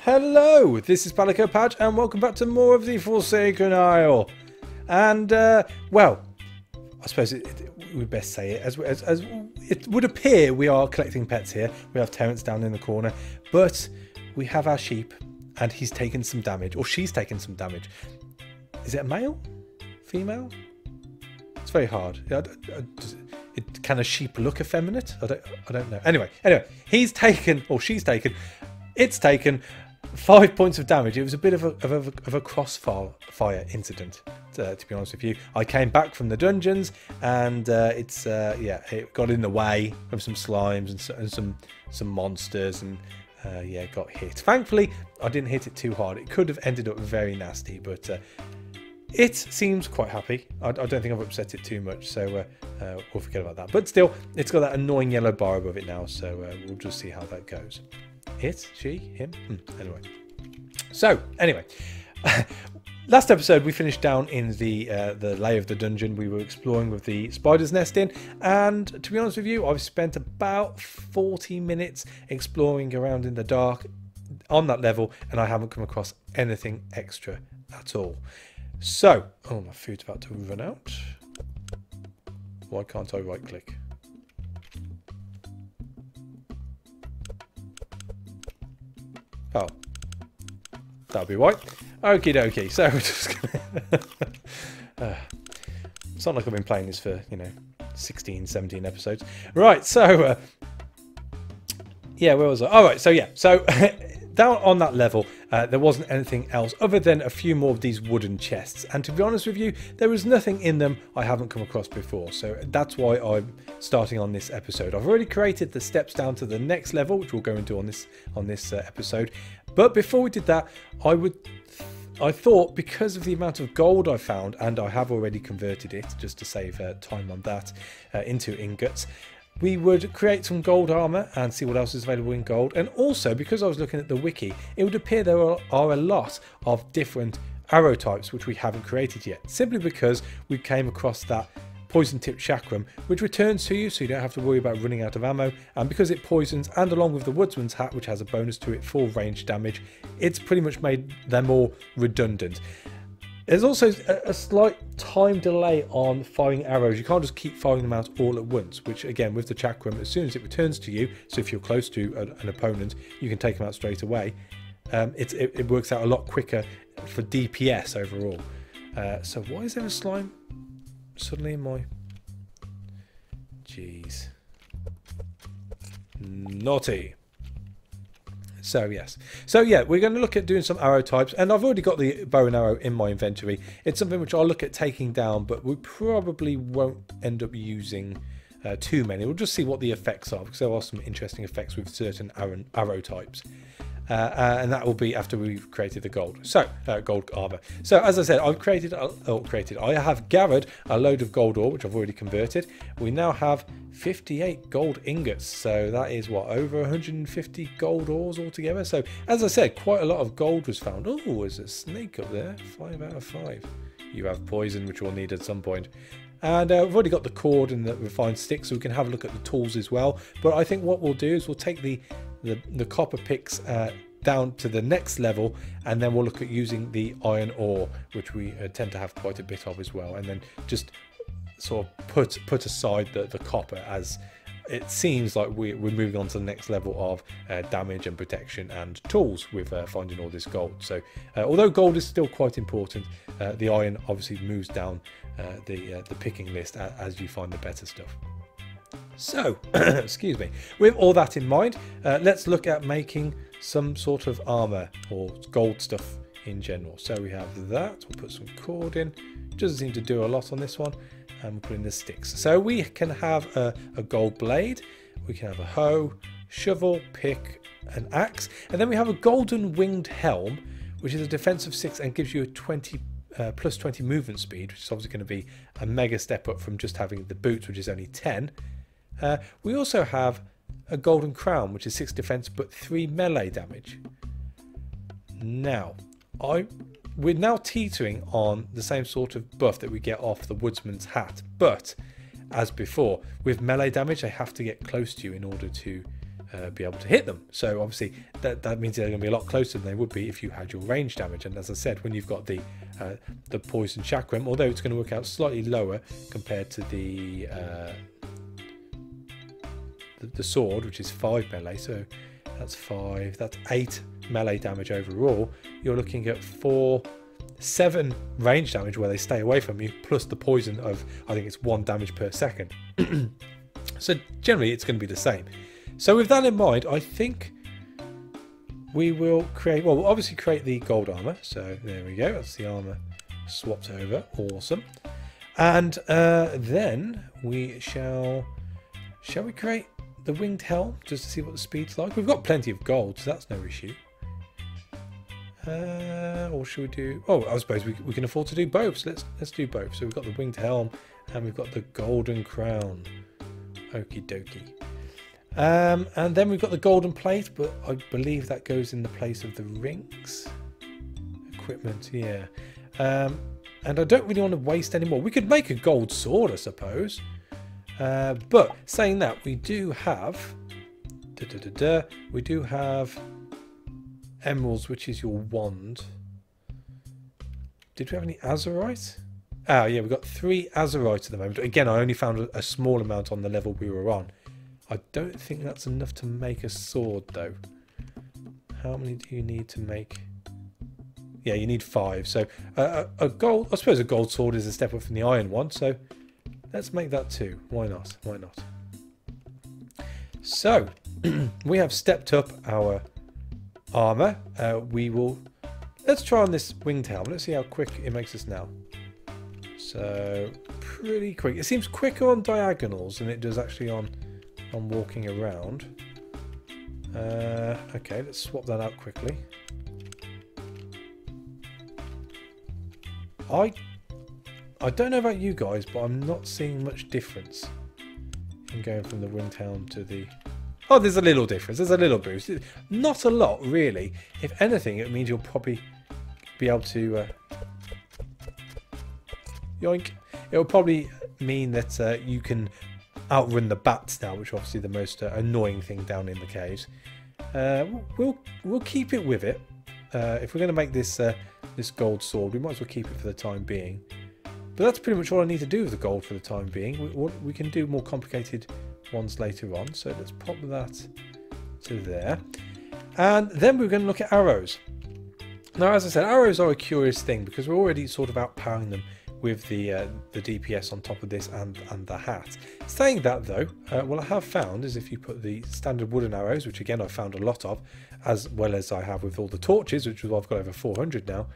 Hello, this is Palico Patch, and welcome back to more of the Forsaken Isle. And, well, I suppose we'd best say it. As it would appear, we are collecting pets here. We have Terence down in the corner, but we have our sheep, and he's taken some damage, or she's taken some damage. Is it a male? Female? It's very hard. Can a sheep look effeminate? I don't know. Anyway, he's taken, or she's taken, it's taken 5 points of damage. It was a bit of a crossfire incident, to be honest with you. I came back from the dungeons, and it got in the way of some slimes and some monsters, and yeah, got hit. Thankfully, I didn't hit it too hard. It could have ended up very nasty, but it seems quite happy. I don't think I've upset it too much, so we'll forget about that. But still, it's got that annoying yellow bar above it now, so we'll just see how that goes. It, she, him. Anyway, so last episode we finished down in the lay of the dungeon. We were exploring with the spider's nest in, and to be honest with you, I've spent about 40 minutes exploring around in the dark on that level, and I haven't come across anything extra at all. So, oh, my food's about to run out. Why can't I right click? Oh, that'll be right. Okie dokie. So we're just gonna it's not like I've been playing this for, 16, 17 episodes. Right, so yeah, where was I? All right, so yeah, so down on that level, there wasn't anything else other than a few more of these wooden chests. And to be honest with you, there was nothing in them I haven't come across before. So that's why I'm starting on this episode. I've already created the steps down to the next level, which we'll go into on this episode. But before we did that, I thought, because of the amount of gold I found, and I have already converted it just to save time on that, into ingots, we would create some gold armor and see what else is available in gold. And also, because I was looking at the wiki, it would appear there are a lot of different arrow types which we haven't created yet, simply because we came across that poison tipped chakram, which returns to you, so you don't have to worry about running out of ammo. And because it poisons, and along with the woodsman's hat, which has a bonus to it for range damage, it's pretty much made them all redundant. There's also a slight time delay on firing arrows. You can't just keep firing them out all at once, which again, with the chakram, as soon as it returns to you, so if you're close to an opponent, you can take them out straight away. It works out a lot quicker for DPS overall. So why is there a slime suddenly in my... Jeez. Naughty. So yes, so yeah, we're going to look at doing some arrow types, and I've already got the bow and arrow in my inventory. It's something which I'll look at taking down, but we probably won't end up using too many. We'll just see what the effects are, because there are some interesting effects with certain arrow types. And that will be after we've created the gold. So, gold armor. So, as I said, I have gathered a load of gold ore, which I've already converted. We now have 58 gold ingots. So, that is what, over 150 gold ores altogether. So, as I said, quite a lot of gold was found. Oh, there's a snake up there. 5 out of 5. You have poison, which we'll need at some point. And we've already got the cord and the refined stick, so we can have a look at the tools as well. But I think what we'll do is we'll take the copper picks down to the next level, and then we'll look at using the iron ore, which we tend to have quite a bit of as well, and then just sort of put aside the copper, as it seems like we're moving on to the next level of damage and protection and tools with finding all this gold. So although gold is still quite important, the iron obviously moves down the picking list as you find the better stuff. So, excuse me, with all that in mind, let's look at making some sort of armor or gold stuff in general. So we have that, we'll put some cord in, doesn't seem to do a lot on this one, and we'll put in the sticks. So we can have a gold blade, we can have a hoe, shovel, pick, an axe, and then we have a golden winged helm, which is a defense of 6 and gives you a plus 20 movement speed, which is obviously going to be a mega step up from just having the boots, which is only 10. We also have a golden crown, which is 6 defense but 3 melee damage. Now, we're now teetering on the same sort of buff that we get off the woodsman's hat, but as before, with melee damage, they have to get close to you in order to be able to hit them. So obviously that means they're going to be a lot closer than they would be if you had your range damage. And as I said, when you've got the poison chakram, although it's going to work out slightly lower compared to the sword, which is 5 melee, so that's 5, that's 8 melee damage overall. You're looking at 7 range damage where they stay away from you, plus the poison of, I think it's 1 damage per second. So generally it's going to be the same. So with that in mind, I think we will create, well, we'll obviously create the gold armor. So there we go, that's the armor swapped over. Awesome. And then we shall we create the winged helm just to see what the speed's like? We've got plenty of gold, so that's no issue. Or should we do, oh, I suppose we can afford to do both, so let's do both. So we've got the winged helm and we've got the golden crown. Okie dokie. And then we've got the golden plate, but I believe that goes in the place of the rings. Equipment, yeah. And I don't really want to waste any more. We could make a gold sword, I suppose. But saying that, we do have we do have emeralds, which is your wand. Did we have any azurite? Ah, yeah, we've got 3 azurite at the moment. Again, I only found a small amount on the level we were on. I don't think that's enough to make a sword, though. How many do you need to make? Yeah, you need 5. So a gold, I suppose a gold sword is a step up from the iron one. So let's make that 2. Why not? Why not? So we have stepped up our armor. Let's try on this winged helm. Let's see how quick it makes us now. So pretty quick. It seems quicker on diagonals than it does actually on walking around. Okay, let's swap that out quickly. I don't know about you guys, but I'm not seeing much difference in going from the winged helm to the... Oh, there's a little difference. There's a little boost. Not a lot, really. If anything, it means you'll probably be able to... yoink. It'll probably mean that you can outrun the bats now, which is obviously the most annoying thing down in the caves. We'll keep it with it. If we're going to make this this gold sword, we might as well keep it for the time being. But that's pretty much all I need to do with the gold for the time being. We can do more complicated ones later on. So let's pop that to there. And then we're going to look at arrows. Now, as I said, arrows are a curious thing because we're already sort of outpowering them with the DPS on top of this and the hat. Saying that though, what I have found is if you put the standard wooden arrows, which again I've found a lot of, as well as I have with all the torches, which is why I've got over 400 now,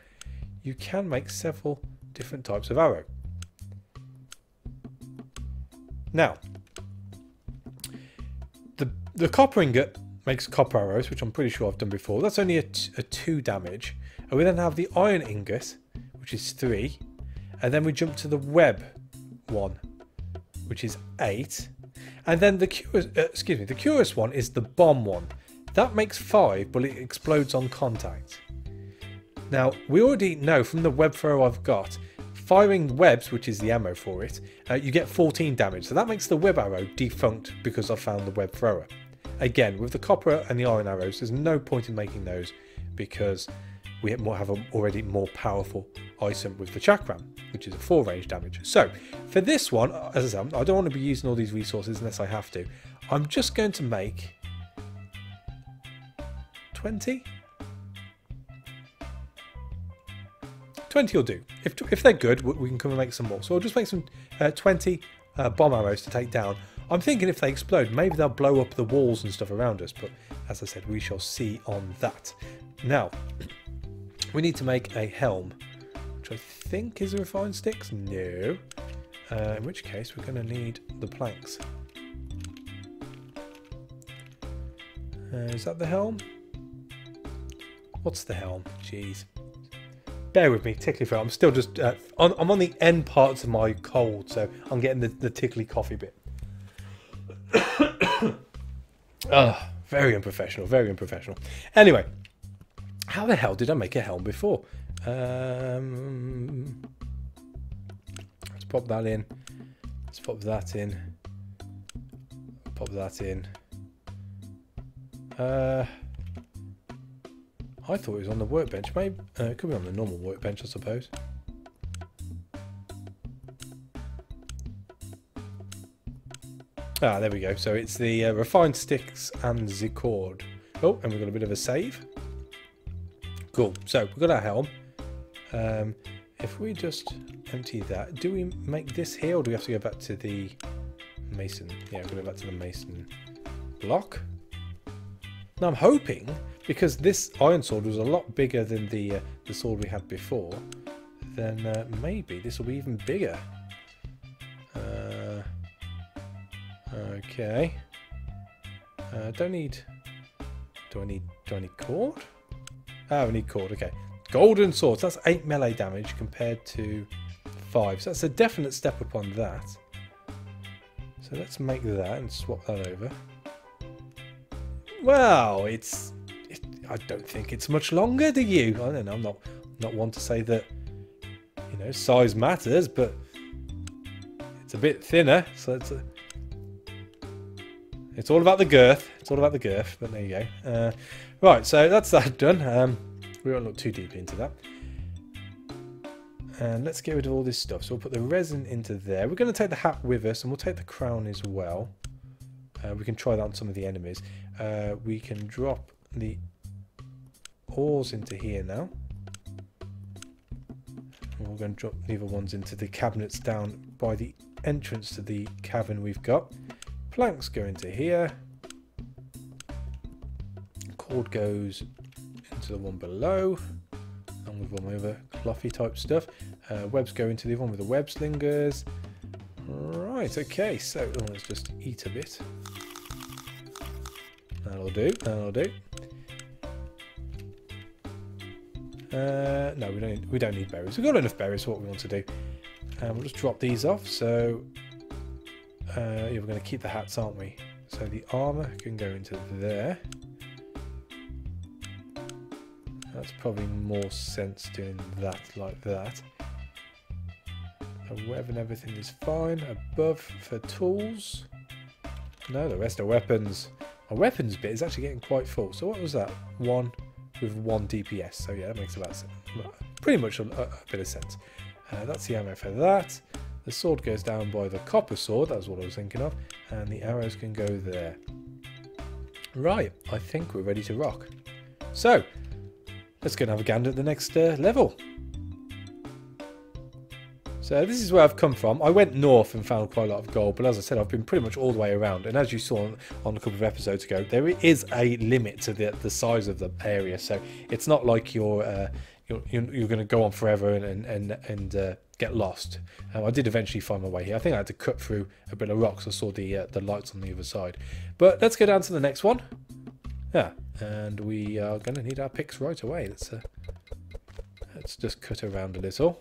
you can make several different types of arrow. Now, the copper ingot makes copper arrows, which I'm pretty sure I've done before. That's only a 2 damage. And we then have the iron ingot, which is 3. And then we jump to the web one, which is 8. And then the curious one is the bomb one. That makes 5, but it explodes on contact. Now, we already know from the web throw I've got, firing webs, which is the ammo for it, you get 14 damage. So that makes the web arrow defunct because I've found the web thrower. Again, with the copper and the iron arrows, there's no point in making those because we have an already more powerful item with the chakram, which is a 4 range damage. So for this one, as I said, I don't want to be using all these resources unless I have to. I'm just going to make 20. 20 will do. If they're good, we can come and make some more. So I'll just make some 20 bomb arrows to take down. I'm thinking if they explode, maybe they'll blow up the walls and stuff around us. But as I said, we shall see on that. Now, we need to make a helm, which I think is a refined sticks. No. In which case, we're going to need the planks. Is that the helm? What's the helm? Jeez. Bear with me, tickly throat. I'm still just... I'm on the end parts of my cold, so I'm getting the tickly coffee bit. Very unprofessional, very unprofessional. Anyway, how the hell did I make a helm before? Let's pop that in. Let's pop that in. Pop that in. I thought it was on the workbench. Maybe it could be on the normal workbench, I suppose. Ah, there we go. So it's the refined sticks and the cord. Oh, and we've got a bit of a save. Cool. So we've got our helm. If we just empty that, do we make this here, or do we have to go back to the mason? Yeah, we're going to go back to the mason block. Now I'm hoping, because this iron sword was a lot bigger than the sword we had before, then maybe this will be even bigger. Okay. Do I need cord? Oh, we need cord. Okay. Golden swords. That's 8 melee damage compared to 5. So that's a definite step up on that. So let's make that and swap that over. Well, I don't think it's much longer, do you? I don't know. I'm not one to say that, you know, size matters, but it's a bit thinner. So it's all about the girth. It's all about the girth. But there you go. Right. So that's that done. We won't look too deeply into that. And let's get rid of all this stuff. So we'll put the resin into there. We're going to take the hat with us, and we'll take the crown as well. We can try that on some of the enemies. We can drop the ores into here now. And we're going to drop the other ones into the cabinets down by the entrance to the cavern we've got. Planks go into here. Cord goes into the one below. And with all my other clothy type stuff. Webs go into the other one with the web slingers. Right, okay, so let's just eat a bit. That'll do, that'll do. No, we don't need berries. We've got enough berries for what we want to do. We'll just drop these off. So yeah, we're going to keep the hats, aren't we? So the armour can go into there. That's probably more sense doing that like that. The web and everything is fine. Above for tools. No, the rest are weapons. Our weapons bit is actually getting quite full. So what was that? 1 with 1 DPS. So yeah, that makes about pretty much a bit of sense. That's the ammo for that. The sword goes down by the copper sword. That's what I was thinking of. And the arrows can go there. Right, I think we're ready to rock. So let's go and have a gander at the next level. So this is where I've come from. I went north and found quite a lot of gold, but as I said, I've been pretty much all the way around. And as you saw on a couple of episodes ago, there is a limit to the size of the area. So it's not like you're going to go on forever and get lost. I did eventually find my way here. I think I had to cut through a bit of rocks. I saw the lights on the other side. But let's go down to the next one. Yeah, and we are going to need our picks right away. Let's just cut around a little.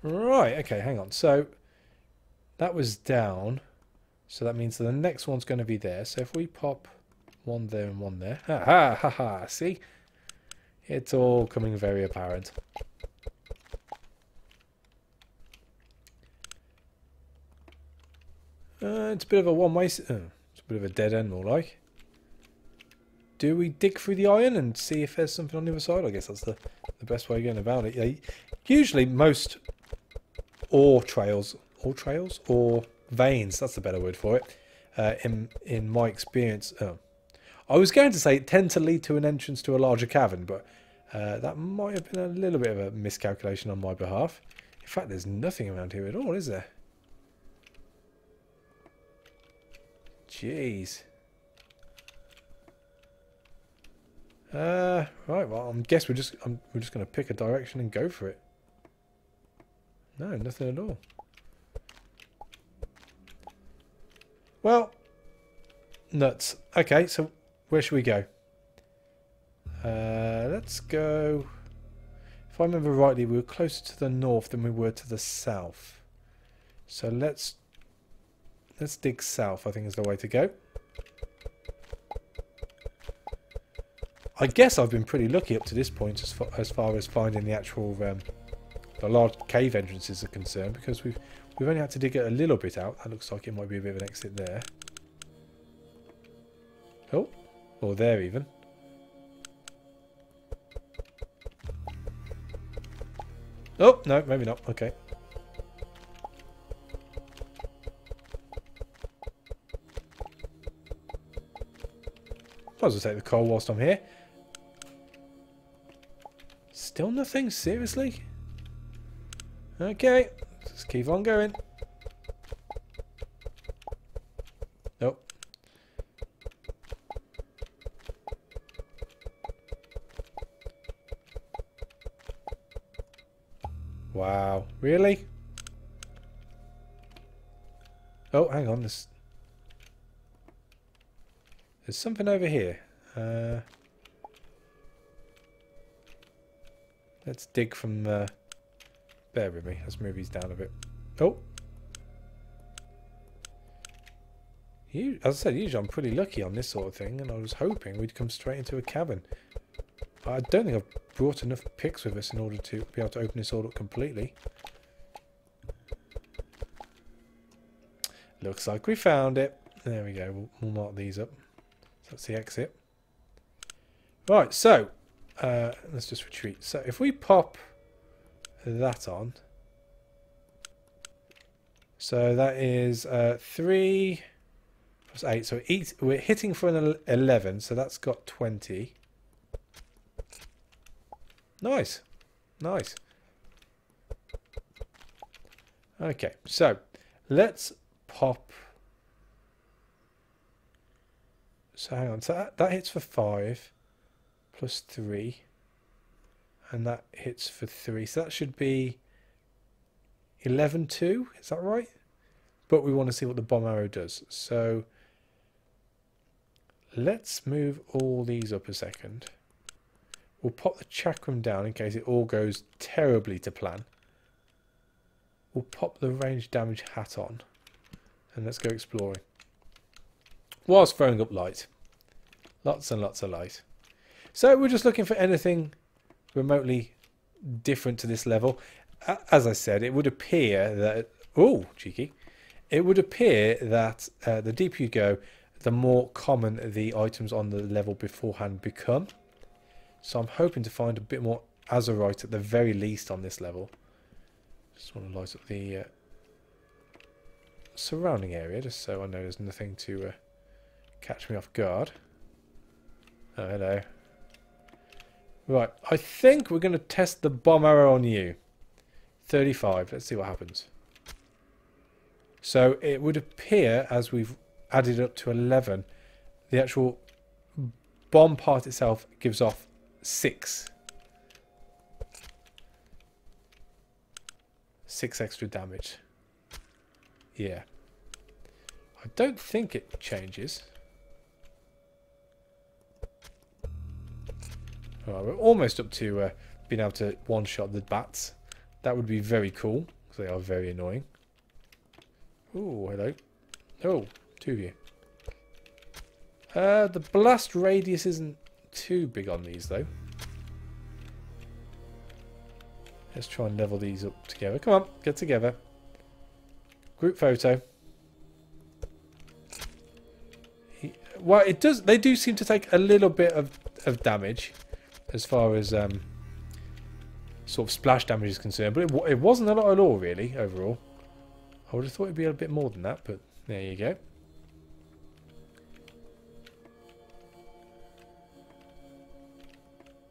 Right, okay, hang on. So that was down. So that means the next one's going to be there. So if we pop one there and one there. Ha ha ha ha. See? It's all coming very apparent. It's a bit of a one-way... it's a bit of a dead end, more like. Do we dig through the iron and see if there's something on the other side? I guess that's the best way of going about it. Yeah, usually most ore trails or veins, that's the better word for it, in my experience. I was going to say tend to lead to an entrance to a larger cavern, but that might have been a little bit of a miscalculation on my behalf. In fact, there's nothing around here at all, is there? Jeez. Right, well, I guess we're just going to pick a direction and go for it. No, nothing at all. Well, nuts. Okay, so where should we go? Let's go... If I remember rightly, we were closer to the north than we were to the south. So let's dig south, I think is the way to go. I guess I've been pretty lucky up to this point as far as finding the actual far large cave entrances are concerned, because we've only had to dig it a little bit out. That looks like it might be a bit of an exit there. Oh, or there even. Oh, no, maybe not. Okay. Might as well take the coal whilst I'm here. Still nothing? Seriously? Okay. Let's keep on going. Nope. Wow. Really? Oh, hang on. There's something over here. Let's dig from... bear with me. Let's move these down a bit. Oh! As I said, usually I'm pretty lucky on this sort of thing, and I was hoping we'd come straight into a cabin. I don't think I've brought enough picks with us in order to be able to open this all up completely. Looks like we found it. There we go. We'll mark these up. So that's the exit. Right, so let's just retreat. So if we pop that on, so that is 3 plus 8. So we're hitting for an 11. So that's got 20. Nice, nice. Okay, so let's pop. So hang on, so that hits for 5 plus 3, and that hits for 3. So that should be 11-2, is that right? But we want to see what the bomb arrow does. So let's move all these up a second. We'll pop the chakram down in case it all goes terribly to plan. We'll pop the range damage hat on, and let's go exploring. Whilst throwing up light. Lots and lots of light. So we're just looking for anything remotely different to this level. As I said, it would appear that... Oh, cheeky. It would appear that the deeper you go, the more common the items on the level beforehand become. So I'm hoping to find a bit more azurite at the very least on this level. Just want to light up the surrounding area, just so I know there's nothing to catch me off guard. Oh, hello. Right, I think we're going to test the bomb arrow on you. 35, let's see what happens. So it would appear, as we've added up to 11, the actual bomb part itself gives off 6. 6 extra damage. Yeah. I don't think it changes. Alright, we're almost up to being able to one-shot the bats. That would be very cool, because they are very annoying. Ooh, hello. Oh, 2 of you. The blast radius isn't too big on these, though. Let's try and level these up together. Come on, get together. Group photo. Well, it does. They do seem to take a little bit of damage, as far as sort of splash damage is concerned. But it wasn't a lot at all, really, overall. I would have thought it'd be a bit more than that, but there you go.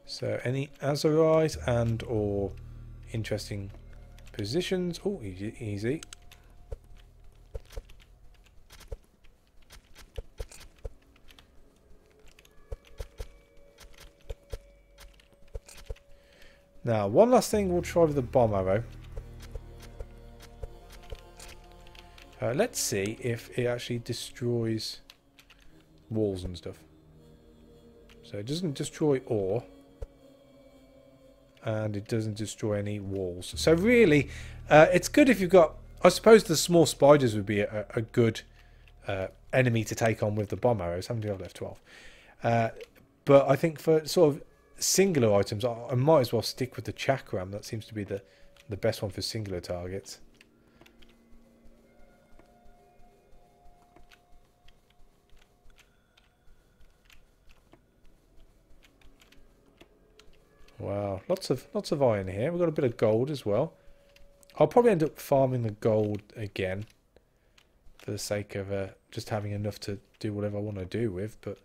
So, any azurite and or interesting positions. Oh, easy. Now, one last thing we'll try with the bomb arrow. Let's see if it actually destroys walls and stuff. So it doesn't destroy ore. And it doesn't destroy any walls. So really, it's good if you've got... I suppose the small spiders would be a good enemy to take on with the bomb arrows. How many do I have left? 12. But I think for sort of singular items, I might as well stick with the chakram. That seems to be the the best one for singular targets. Wow, lots of iron here. We've got a bit of gold as well. I'll probably end up farming the gold again for the sake of just having enough to do whatever I want to do with. But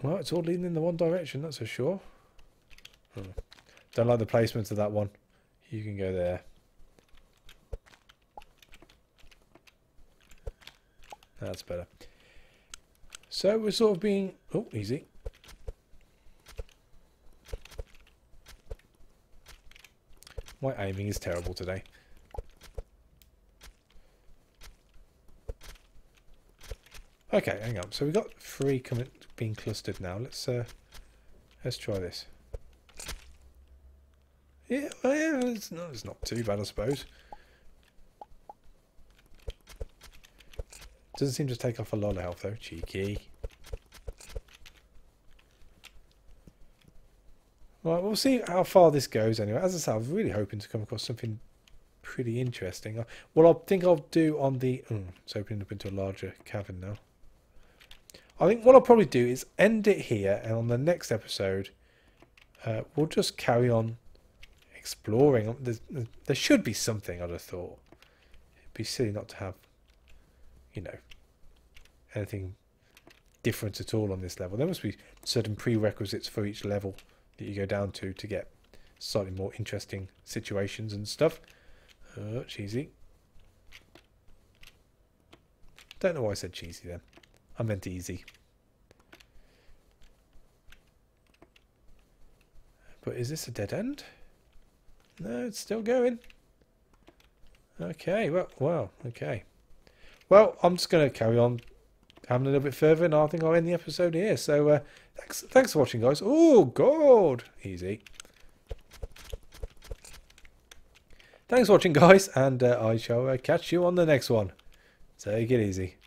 well, it's all leading in the one direction, that's for sure. Don't like the placement of that one. You can go there. That's better. So we're sort of being... Oh, easy. My aiming is terrible today. Okay, hang on. So we've got 3 being clustered now. Let's try this. Yeah, well, yeah, it's not too bad, I suppose. Doesn't seem to take off a lot of health though. Cheeky. Right, we'll see how far this goes anyway. As I said, I was really hoping to come across something pretty interesting. What I think I'll do on the... it's opening up into a larger cavern now. I think what I'll probably do is end it here, and on the next episode, we'll just carry on exploring. There should be something, I'd have thought. It'd be silly not to have, you know, anything different at all on this level. There must be certain prerequisites for each level that you go down to get slightly more interesting situations and stuff. Cheesy. Don't know why I said cheesy then. I meant easy. But is this a dead end? No, it's still going. Okay, well, okay. Well, I'm just going to carry on having a little bit further, and I think I'll end the episode here. So, thanks for watching, guys. Oh, God! Easy. Thanks for watching, guys, and I shall catch you on the next one. Take it easy.